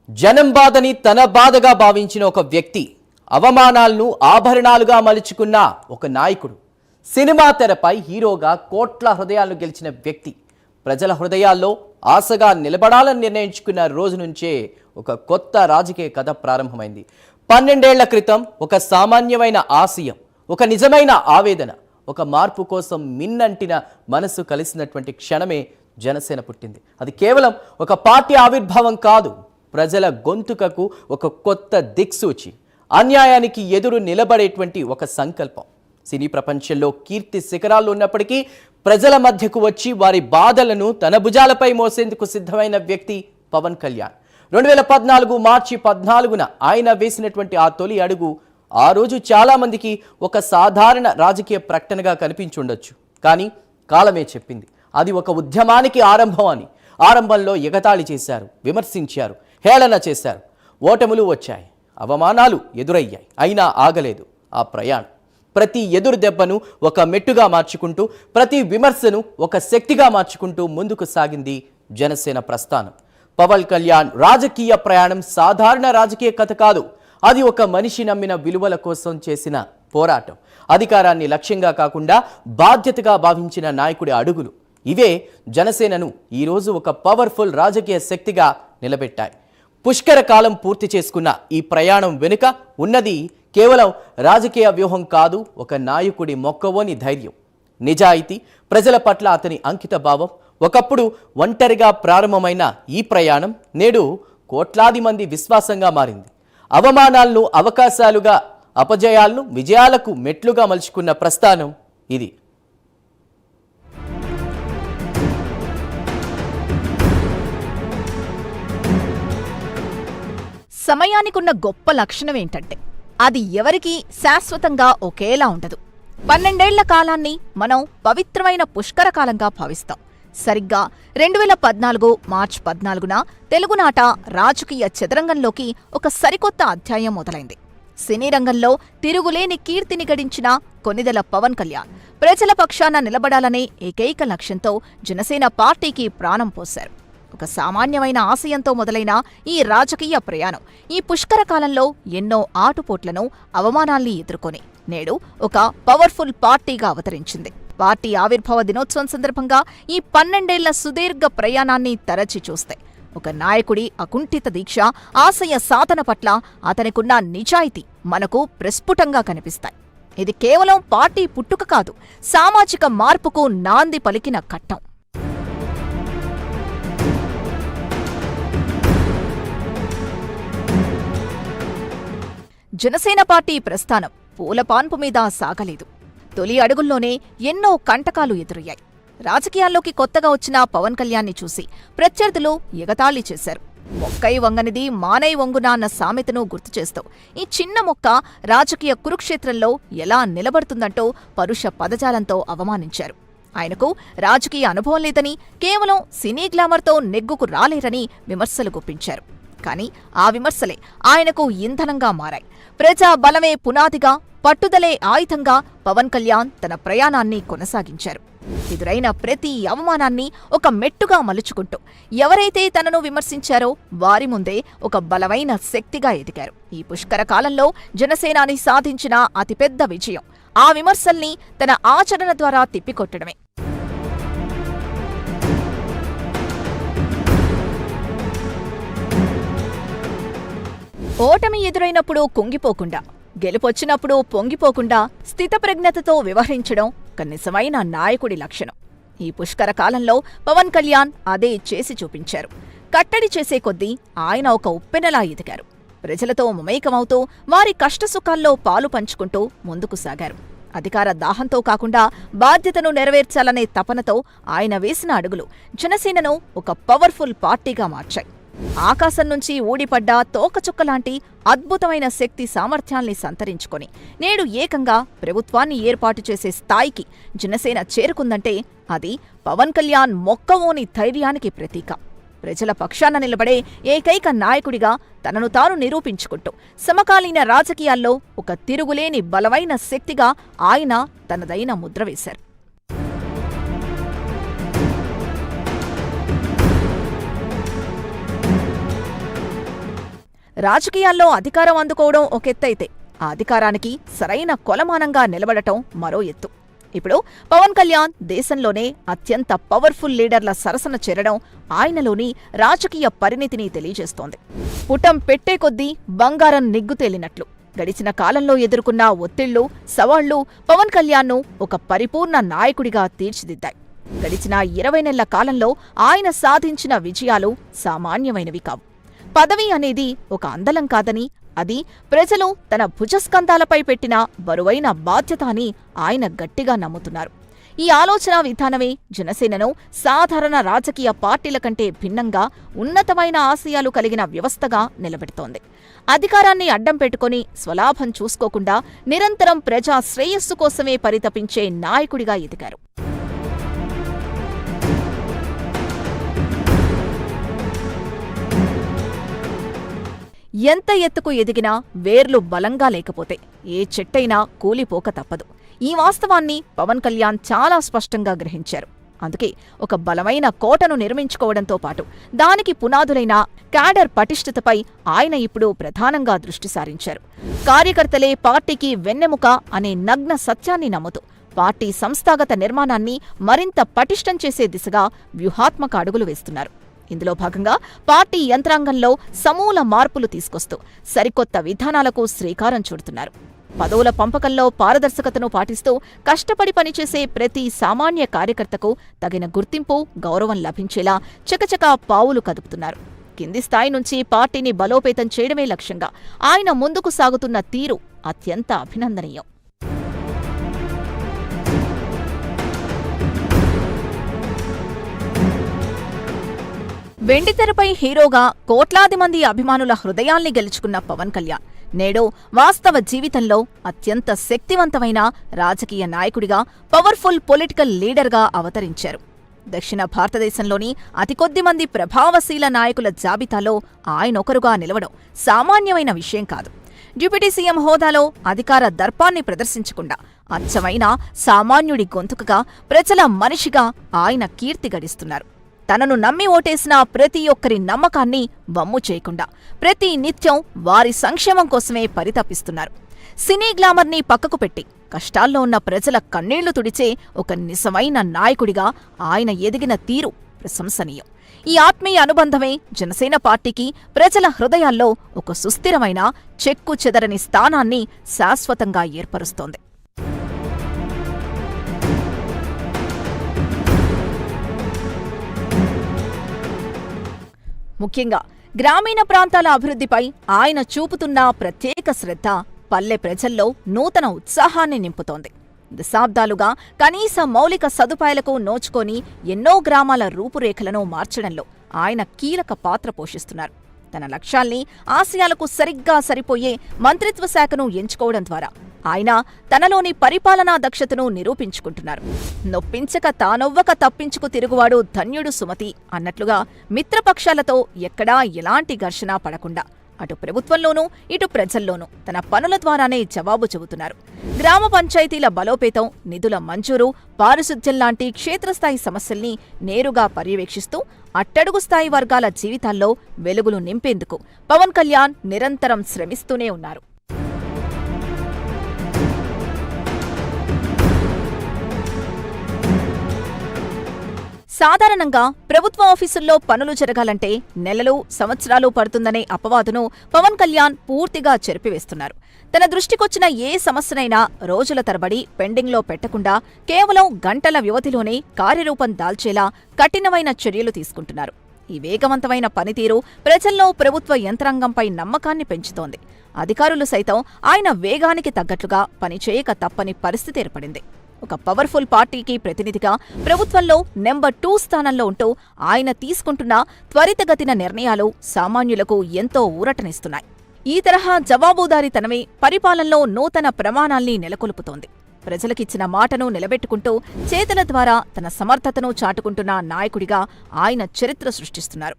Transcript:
జనం బాధని తన బాధగా భావించిన ఒక వ్యక్తి, అవమానాలను ఆభరణాలుగా మలుచుకున్న ఒక నాయకుడు, సినిమా తెరపై హీరోగా కోట్ల హృదయాలను గెలిచిన వ్యక్తి, ప్రజల హృదయాల్లో ఆశగా నిలబడాలని నిర్ణయించుకున్న రోజు నుంచే ఒక కొత్త రాజకీయ కథ ప్రారంభమైంది. 12 ఏళ్ల క్రితం ఒక సామాన్యమైన ఆశయం, ఒక నిజమైన ఆవేదన, ఒక మార్పు కోసం మిన్నంటిన మనసు కలిసినటువంటి క్షణమే జనసేన పుట్టింది. అది కేవలం ఒక పార్టీ ఆవిర్భావం కాదు, ప్రజల గొంతుకకు ఒక కొత్త దిక్సూచి, అన్యాయానికి ఎదురు నిలబడేటువంటి ఒక సంకల్పం. సినీ ప్రపంచంలో కీర్తి శిఖరాల్లో ఉన్నప్పటికీ ప్రజల మధ్యకు వచ్చి వారి బాధలను తన భుజాలపై మోసేందుకు సిద్ధమైన వ్యక్తి పవన్ కళ్యాణ్. 2014 మార్చి 14న ఆయన వేసినటువంటి ఆ తొలి అడుగు ఆ రోజు చాలా మందికి ఒక సాధారణ రాజకీయ ప్రకటనగా కనిపించుండొచ్చు. కానీ కాలమే చెప్పింది అది ఒక ఉద్యమానికి ఆరంభం అని. ఆరంభంలో ఎగతాళి చేశారు, విమర్శించారు, హేళన చేశారు. ఓటములు వచ్చాయి, అవమానాలు ఎదురయ్యాయి. అయినా ఆగలేదు ఆ ప్రయాణం. ప్రతి ఎదురు దెబ్బను ఒక మెట్టుగా మార్చుకుంటూ, ప్రతి విమర్శను ఒక శక్తిగా మార్చుకుంటూ ముందుకు సాగింది జనసేన ప్రస్థానం. పవన్ కళ్యాణ్ రాజకీయ ప్రయాణం సాధారణ రాజకీయ కథ కాదు. అది ఒక మనిషి నమ్మిన విలువల కోసం చేసిన పోరాటం. అధికారాన్ని లక్ష్యంగా కాకుండా బాధ్యతగా భావించిన నాయకుడి అడుగులు. ఇవే జనసేనను ఈరోజు ఒక పవర్ఫుల్ రాజకీయ శక్తిగా నిలబెట్టాయి. పుష్కర కాలం పూర్తి చేసుకున్న ఈ ప్రయాణం వెనుక ఉన్నది కేవలం రాజకీయ వ్యూహం కాదు, ఒక నాయకుడి మొక్కవోని ధైర్యం, నిజాయితీ, ప్రజల పట్ల అతని అంకిత భావం. ఒకప్పుడు ఒంటరిగా ప్రారంభమైన ఈ ప్రయాణం నేడు కోట్లాది మంది విశ్వాసంగా మారింది. అవమానాలను అవకాశాలుగా, అపజయాలను విజయాలకు మెట్లుగా మలుచుకున్న ప్రస్థానం ఇది. సమయానికున్న గొప్ప లక్షణం ఏంటంటే అది ఎవరికీ శాశ్వతంగా ఒకేలా ఉండదు. 12 ఏళ్ల కాలాన్ని మనం పవిత్రమైన పుష్కర కాలంగా భావిస్తాం. సరిగ్గా 2014 మార్చి 14న తెలుగునాట రాజకీయ చదరంగంలోకి ఒక సరికొత్త అధ్యాయం మొదలైంది. సినీ రంగంలో తిరుగులేని కీర్తిని గడించిన కొనిదెల పవన్ కళ్యాణ్ ప్రజల పక్షాన నిలబడాలనే ఏకైక లక్ష్యంతో జనసేన పార్టీకి ప్రాణం పోశారు. ఒక సామాన్యమైన ఆశయంతో మొదలైన ఈ రాజకీయ ప్రయాణం ఈ పుష్కర కాలంలో ఎన్నో ఆటుపోట్లను, అవమానాల్ని ఎదుర్కొని నేడు ఒక పవర్ఫుల్ పార్టీగా అవతరించింది. పార్టీ ఆవిర్భావ దినోత్సవం సందర్భంగా ఈ 12 ఏళ్ల సుదీర్ఘ ప్రయాణాన్ని తరచి చూస్తే ఒక నాయకుడి అకుంఠిత దీక్ష, ఆశయ సాధన పట్ల అతనికున్న నిజాయితీ మనకు ప్రస్ఫుటంగా కనిపిస్తాయి. ఇది కేవలం పార్టీ పుట్టుక కాదు, సామాజిక మార్పుకు నాంది పలికిన ఘట్టం. జనసేన పార్టీ ప్రస్థానం పూలపాన్పు మీద సాగలేదు. తొలి అడుగుల్లోనే ఎన్నో కంటకాలు ఎదురయ్యాయి. రాజకీయాల్లోకి కొత్తగా వచ్చిన పవన్ కళ్యాణ్ని చూసి ప్రత్యర్థులు ఎగతాళి చేశారు. మొక్కై వంగనిది మానై వంగునా అన్న సామెతను గుర్తు చేస్తూ ఈ చిన్న మొక్క రాజకీయ కురుక్షేత్రంలో ఎలా నిలబడుతుందంటూ పరుష పదజాలంతో అవమానించారు. ఆయనకు రాజకీయ అనుభవం లేదని, కేవలం సినీ గ్లామర్తో నెగ్గుకు రాలేరని విమర్శలు గుప్పించారు. కానీ ఆ విమర్శలే ఆయనకు ఇంధనంగా మారాయి. ప్రజా బలమే పునాదిగా, పట్టుదలే ఆయుధంగా పవన్ కళ్యాణ్ తన ప్రయాణాన్ని కొనసాగించారు. ఎదురైన ప్రతి అవమానాన్ని ఒక మెట్టుగా మలుచుకుంటూ ఎవరైతే తనను విమర్శించారో వారి ముందే ఒక బలమైన శక్తిగా ఎదిగారు. ఈ పుష్కర కాలంలో జనసేనాని సాధించిన అతిపెద్ద విజయం ఆ విమర్శల్ని తన ఆచరణ ద్వారా తిప్పికొట్టడమే. ఓటమి ఎదురైనప్పుడు కుంగిపోకుండా, గెలుపొచ్చినప్పుడు పొంగిపోకుండా స్థితప్రజ్ఞతతో వ్యవహరించడం ఒక నిజమైన నాయకుడి లక్షణం. ఈ పుష్కర కాలంలో పవన్ కళ్యాణ్ అదే చేసి చూపించారు. కట్టడి చేసే కొద్దీ ఆయన ఒక ఉప్పెనలా ఎదిగారు. ప్రజలతో మమేకమవుతూ వారి కష్టసుఖాల్లో పాలు పంచుకుంటూ ముందుకు సాగారు. అధికార దాహంతో కాకుండా బాధ్యతను నెరవేర్చాలనే తపనతో ఆయన వేసిన అడుగులు జనసేనను ఒక పవర్ఫుల్ పార్టీగా మార్చాయి. ఆకాశం నుంచి ఊడిపడ్డ తోకచుక్కలాంటి అద్భుతమైన శక్తి సామర్థ్యాల్ని సంతరించుకొని నేడు ఏకంగా ప్రభుత్వాన్ని ఏర్పాటు చేసే స్థాయికి జనసేన చేరుకుందంటే అది పవన్ కళ్యాణ్ మొక్కవోని ధైర్యానికి ప్రతీక. ప్రజల పక్షాన నిలబడే ఏకైక నాయకుడిగా తనను తాను నిరూపించుకుంటూ సమకాలీన రాజకీయాల్లో ఒక తిరుగులేని బలమైన శక్తిగా ఆయన తనదైన ముద్ర వేశారు. రాజకీయాల్లో అధికారం అందుకోవడం ఒక ఎత్తైతే ఆ అధికారానికి సరైన కొలమానంగా నిలబడటం మరో ఎత్తు. ఇప్పుడు పవన్ కళ్యాణ్ దేశంలోనే అత్యంత పవర్ఫుల్ లీడర్ల సరసన చేరడం ఆయనలోని రాజకీయ పరిణితిని తెలియజేస్తోంది. పుటం పెట్టే కొద్దీ బంగారం నిగ్గు తేలినట్లు గడిచిన కాలంలో ఎదుర్కొన్న ఒత్తిళ్లు, సవాళ్లు పవన్ కళ్యాణ్ను ఒక పరిపూర్ణ నాయకుడిగా తీర్చిదిద్దాయి. గడిచిన 20 నెలల కాలంలో ఆయన సాధించిన విజయాలు సామాన్యమైనవి కావు. పదవి అనేది ఒక అందలం కాదని, అది ప్రజలు తన భుజస్కంధాలపై పెట్టిన బరువైన బాధ్యత అని ఆయన గట్టిగా నమ్ముతున్నారు. ఈ ఆలోచనా విధానమే జనసేనను సాధారణ రాజకీయ పార్టీల కంటే భిన్నంగా ఉన్నతమైన ఆశయాలు కలిగిన వ్యవస్థగా నిలబెడుతోంది. అధికారాన్ని అడ్డం పెట్టుకుని స్వలాభం చూసుకోకుండా నిరంతరం ప్రజా శ్రేయస్సు కోసమే పరితపించే నాయకుడిగా ఎదిగారు. ఎంత ఎత్తుకు ఎదిగినా వేర్లు బలంగా లేకపోతే ఏ చెట్టైనా కూలిపోక తప్పదు. ఈ వాస్తవాన్ని పవన్ కళ్యాణ్ చాలా స్పష్టంగా గ్రహించారు. అందుకే ఒక బలమైన కోటను నిర్మించుకోవడంతో పాటు దానికి పునాదులైన క్యాడర్ పటిష్టతపై ఆయన ఇప్పుడు ప్రధానంగా దృష్టి సారించారు. కార్యకర్తలే పార్టీకి వెన్నెముక అనే నగ్న సత్యాన్ని నమ్ముతూ పార్టీ సంస్థాగత నిర్మాణాన్ని మరింత పటిష్టం చేసే దిశగా వ్యూహాత్మక అడుగులు వేస్తున్నారు. ఇందులో భాగంగా పార్టీ యంత్రాంగంలో సమూల మార్పులు తీసుకొస్తూ సరికొత్త విధానాలకు శ్రీకారం చుడుతున్నారు. పదవుల పంపకంలో పారదర్శకతను పాటిస్తూ కష్టపడి పనిచేసే ప్రతి సామాన్య కార్యకర్తకు తగిన గుర్తింపు, గౌరవం లభించేలా చకచకా పావులు కదుపుతున్నారు. కింది స్థాయి నుంచి పార్టీని బలోపేతం చేయడమే లక్ష్యంగా ఆయన ముందుకు సాగుతున్న తీరు అత్యంత అభినందనీయం. వెండితెరపై హీరోగా కోట్లాది మంది అభిమానుల హృదయాల్ని గెలుచుకున్న పవన్ కళ్యాణ్ నేడు వాస్తవ జీవితంలో అత్యంత శక్తివంతమైన రాజకీయ నాయకుడిగా, పవర్ఫుల్ పొలిటికల్ లీడర్గా అవతరించారు. దక్షిణ భారతదేశంలోని అతి కొద్ది మంది ప్రభావశీల నాయకుల జాబితాలో ఆయనొకరుగా నిలవడం సామాన్యమైన విషయం కాదు. డిప్యూటీ సీఎం హోదాలో అధికార దర్పాన్ని ప్రదర్శించకుండా అచ్చమైన సామాన్యుడి గొంతుకగా, ప్రజల మనిషిగా ఆయన కీర్తి గడిస్తున్నారు. తనను నమ్మి ఓటేసిన ప్రతి ఒక్కరి నమ్మకాన్ని వమ్ము చేయకుండా ప్రతి నిత్యం వారి సంక్షేమం కోసమే పరితపిస్తున్నారు. సినీ గ్లామర్ని పక్కకు పెట్టి కష్టాల్లో ఉన్న ప్రజల కన్నీళ్లు తుడిచే ఒక నిజమైన నాయకుడిగా ఆయన ఎదిగిన తీరు ప్రశంసనీయం. ఈ ఆత్మీయ అనుబంధమే జనసేన పార్టీకి ప్రజల హృదయాల్లో ఒక సుస్థిరమైన, చెక్కు చెదరని స్థానాన్ని శాశ్వతంగా ఏర్పరుస్తోంది. ముఖ్యంగా గ్రామీణ ప్రాంతాల అభివృద్ధిపై ఆయన చూపుతున్న ప్రత్యేక శ్రద్ధ పల్లె ప్రజల్లో నూతన ఉత్సాహాన్ని నింపుతోంది. దశాబ్దాలుగా కనీస మౌలిక సదుపాయాలకు నోచుకొని ఎన్నో గ్రామాల రూపురేఖలను మార్చడంలో ఆయన కీలక పాత్ర పోషిస్తున్నారు. తన లక్ష్యాల్ని, ఆశయాలకు సరిగ్గా సరిపోయే మంత్రిత్వ శాఖను ఎంచుకోవడం ద్వారా ఆయన తనలోని పరిపాలనా దక్షతను నిరూపించుకుంటున్నారు. నొప్పించక తానొవ్వక తప్పించుకు తిరుగువాడు ధన్యుడు సుమతి అన్నట్లుగా మిత్రపక్షాలతో ఎక్కడా ఎలాంటి ఘర్షణ పడకుండా అటు ప్రభుత్వంలోనూ ఇటు ప్రజల్లోనూ తన పనుల ద్వారానే జవాబు చెబుతున్నారు. గ్రామ పంచాయతీల బలోపేతం, నిధుల మంజూరు, పారిశుధ్యం లాంటి క్షేత్రస్థాయి సమస్యల్ని నేరుగా పర్యవేక్షిస్తూ అట్టడుగు స్థాయి వర్గాల జీవితాల్లో వెలుగులు నింపేందుకు పవన్ కళ్యాణ్ నిరంతరం శ్రమిస్తూనే ఉన్నారు. సాధారణంగా ప్రభుత్వ ఆఫీసుల్లో పనులు జరగాలంటే నెలలు, సంవత్సరాలు పడుతుందనే అపవాదును పవన్ కళ్యాణ్ పూర్తిగా చెరిపివేస్తున్నారు. తన దృష్టికొచ్చిన ఏ సమస్యనైనా రోజుల తరబడి పెండింగ్లో పెట్టకుండా కేవలం గంటల వ్యవధిలోనే కార్యరూపం దాల్చేలా కఠినమైన చర్యలు తీసుకుంటున్నారు. ఈ వేగవంతమైన పనితీరు ప్రజల్లో ప్రభుత్వ యంత్రాంగంపై నమ్మకాన్ని పెంచుతోంది. అధికారులు సైతం ఆయన వేగానికి తగ్గట్లుగా పనిచేయక తప్పని పరిస్థితి ఏర్పడింది. ఒక పవర్ఫుల్ పార్టీకి ప్రతినిధిగా ప్రభుత్వంలో నెంబర్ 2 స్థానంలో ఉంటూ ఆయన తీసుకుంటున్న త్వరితగతిన నిర్ణయాలు సామాన్యులకు ఎంతో ఊరటనిస్తున్నాయి. ఈ తరహా జవాబుదారీతనమే పరిపాలనలో నూతన ప్రమాణాల్ని నెలకొల్పుతోంది. ప్రజలకిచ్చిన మాటను నిలబెట్టుకుంటూ చేతల ద్వారా తన సమర్థతను చాటుకుంటున్న నాయకుడిగా ఆయన చరిత్ర సృష్టిస్తున్నారు.